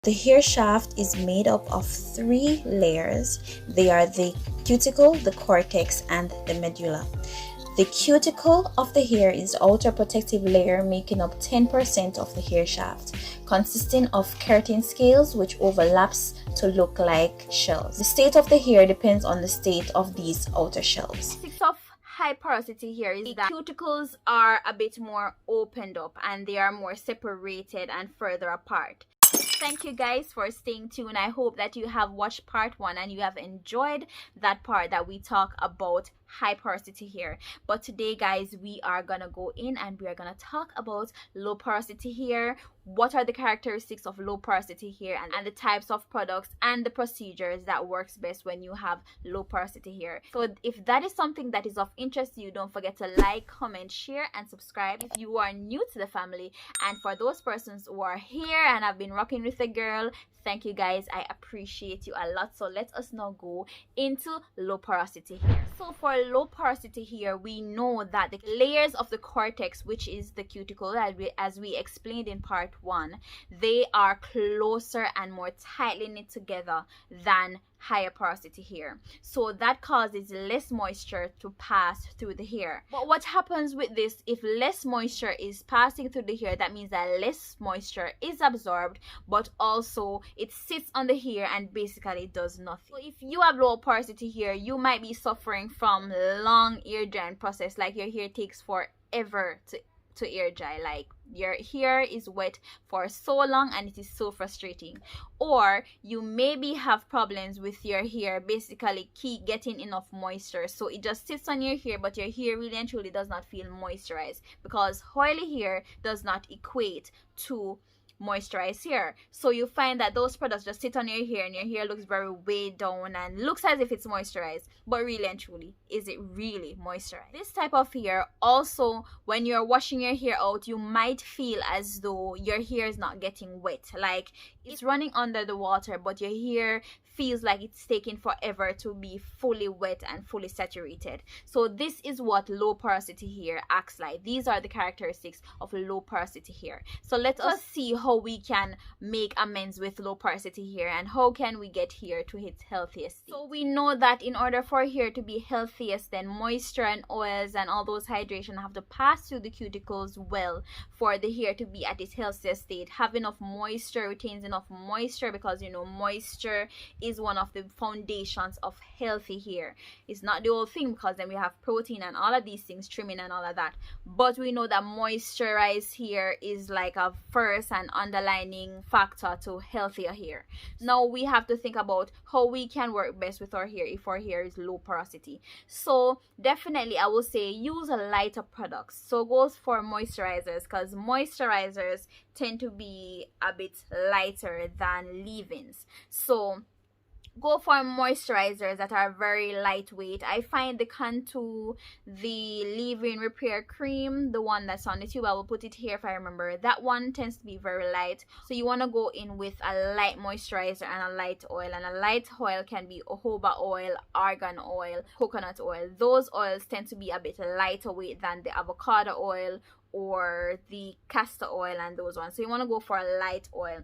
The hair shaft is made up of 3 layers. They are the cuticle, the cortex, and the medulla. The cuticle of the hair is the outer protective layer making up 10% of the hair shaft, consisting of keratin scales which overlaps to look like shells. The state of the hair depends on the state of these outer shells. Of high porosity here is that cuticles are a bit more opened up and they are more separated and further apart. Thank you guys for staying tuned. I hope that you have watched part 1 and you have enjoyed that part that we talk about high porosity hair. But today guys, we are gonna go in and we are gonna talk about low porosity hair. What are the characteristics of low porosity hair and the types of products and the procedures that works best when you have low porosity hair. So if that is something that is of interest to you, don't forget to like, comment, share, and subscribe if you are new to the family. And for those persons who are here and have been rocking with the girl, thank you guys, I appreciate you a lot. So let us now go into low porosity hair. So for low porosity hair, we know that the layers of the cortex, which is the cuticle, as we explained in part 1, they are closer and more tightly knit together than higher porosity hair, so that causes less moisture to pass through the hair. But what happens with this, if less moisture is passing through the hair, that means that less moisture is absorbed, but also it sits on the hair and basically does nothing. So if you have low porosity hair, you might be suffering from long hair drying process, like your hair takes forever to air dry, like your hair is wet for so long and it is so frustrating. Or you maybe have problems with your hair basically keep getting enough moisture, so it just sits on your hair, but your hair really and truly does not feel moisturized, because oily hair does not equate to moisturized hair. So you find that those products just sit on your hair and your hair looks very weighed down and looks as if it's moisturized, but really and truly, is it really moisturized? This type of hair also, when you're washing your hair out, you might feel as though your hair is not getting wet, like it's running under the water, but your hair feels like it's taking forever to be fully wet and fully saturated. So this is what low porosity hair acts like. These are the characteristics of low porosity hair. So let us see how we can make amends with low porosity hair and how can we get hair to its healthiest state. So we know that in order for hair to be healthiest, then moisture and oils and all those hydration have to pass through the cuticles well for the hair to be at its healthiest state. Have enough moisture, retains enough moisture, because you know moisture is one of the foundations of healthy hair. It's not the whole thing, because then we have protein and all of these things, trimming and all of that, but we know that moisturized hair is like a first and underlining factor to healthier hair. Now we have to think about how we can work best with our hair if our hair is low porosity. So definitely I will say use a lighter products. So goes for moisturizers, because moisturizers tend to be a bit lighter than leave-ins. So go for moisturizers that are very lightweight. I find the Cantu, the leave-in repair cream, the one that's on the tube, I will put it here if I remember, that one tends to be very light. So you want to go in with a light moisturizer and a light oil, and a light oil can be jojoba oil, argan oil, coconut oil. Those oils tend to be a bit lighter weight than the avocado oil or the castor oil and those ones. So you want to go for a light oil,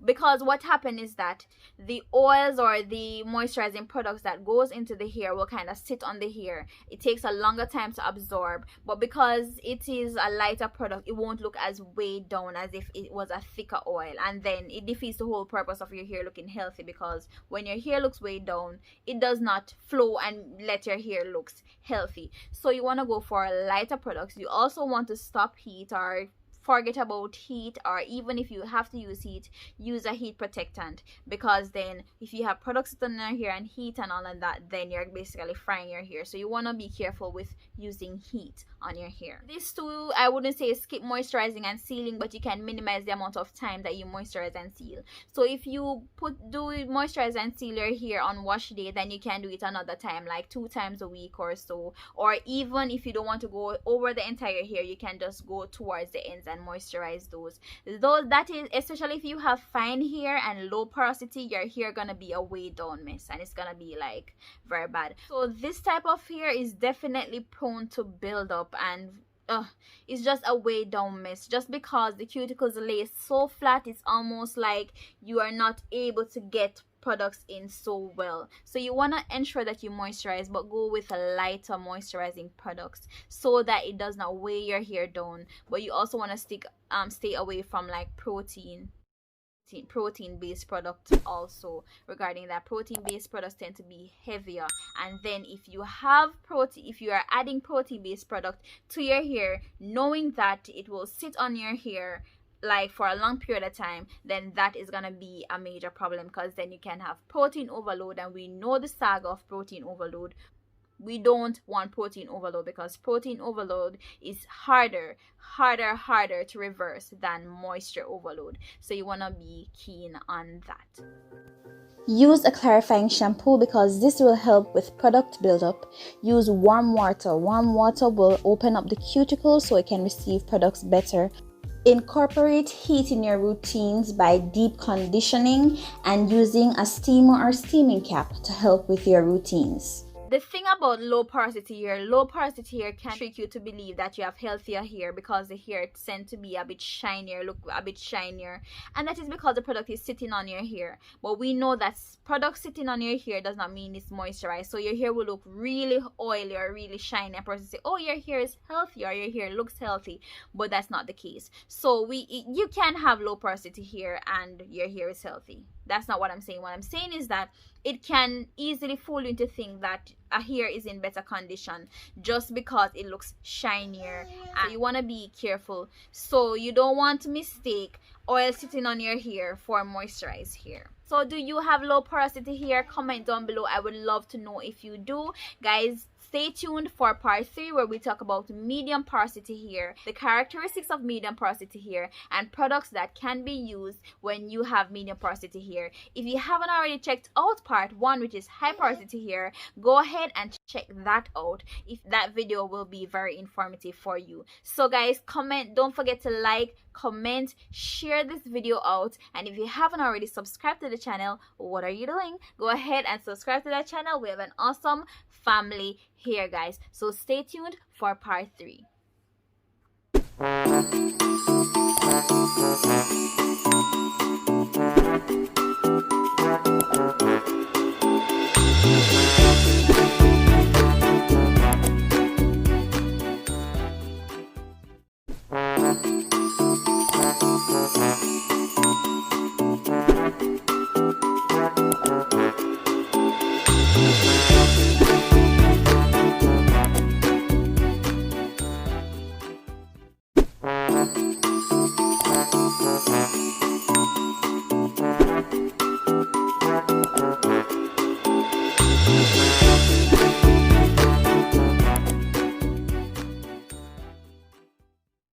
because what happens is that the oils or the moisturizing products that goes into the hair will kind of sit on the hair. It takes a longer time to absorb, but because it is a lighter product, it won't look as weighed down as if it was a thicker oil, and then it defeats the whole purpose of your hair looking healthy, because when your hair looks weighed down, it does not flow and let your hair looks healthy. So you want to go for lighter products. You also want to stop heat or forget about heat, or even if you have to use heat, use a heat protectant, because then if you have products on your hair and heat and all of that, then you're basically frying your hair. So you want to be careful with using heat on your hair. This too, I wouldn't say skip moisturizing and sealing, but you can minimize the amount of time that you moisturize and seal. So if you do moisturize and seal your hair on wash day, then you can do it another time, like 2 times a week or so. Or even if you don't want to go over the entire hair, you can just go towards the ends and moisturize those. Though that is, especially if you have fine hair and low porosity, your hair gonna be a way down mess, and it's gonna be like very bad. So this type of hair is definitely prone to build up, and it's just a way down mess. Just because the cuticles lay so flat, it's almost like you are not able to get products in so well. So you want to ensure that you moisturize, but go with a lighter moisturizing products so that it does not weigh your hair down. But you also want to stay away from like protein based products. Also regarding that, protein based products tend to be heavier, and then if you are adding protein based product to your hair, knowing that it will sit on your hair like for a long period of time, then that is gonna be a major problem, because then you can have protein overload, and we know the saga of protein overload. We don't want protein overload, because protein overload is harder to reverse than moisture overload. So you want to be keen on that. Use a clarifying shampoo because this will help with product buildup. Use warm water. Warm water will open up the cuticle so it can receive products better. Incorporate heat in your routines by deep conditioning and using a steamer or steaming cap to help with your routines. The thing about low porosity hair can trick you to believe that you have healthier hair, because the hair tends to be a bit shinier, look a bit shinier, and that is because the product is sitting on your hair. But we know that product sitting on your hair does not mean it's moisturized, so your hair will look really oily or really shiny, and person say, oh, your hair is healthy or your hair looks healthy, but that's not the case. So you can have low porosity hair and your hair is healthy. That's not what I'm saying. What I'm saying is that it can easily fool you into thinking that a hair is in better condition just because it looks shinier. And you want to be careful, so you don't want to mistake oil sitting on your hair for moisturized hair. So do you have low porosity hair? Comment down below. I would love to know if you do. Guys, stay tuned for part 3, where we talk about medium porosity hair, the characteristics of medium porosity hair, and products that can be used when you have medium porosity hair. If you haven't already checked out part 1, which is high porosity hair, go ahead and check that out. If that video will be very informative for you. So guys, comment, don't forget to like, comment, share this video out, and if you haven't already subscribed to the channel, what are you doing? Go ahead and subscribe to that channel. We have an awesome family here, guys, so stay tuned for part 3.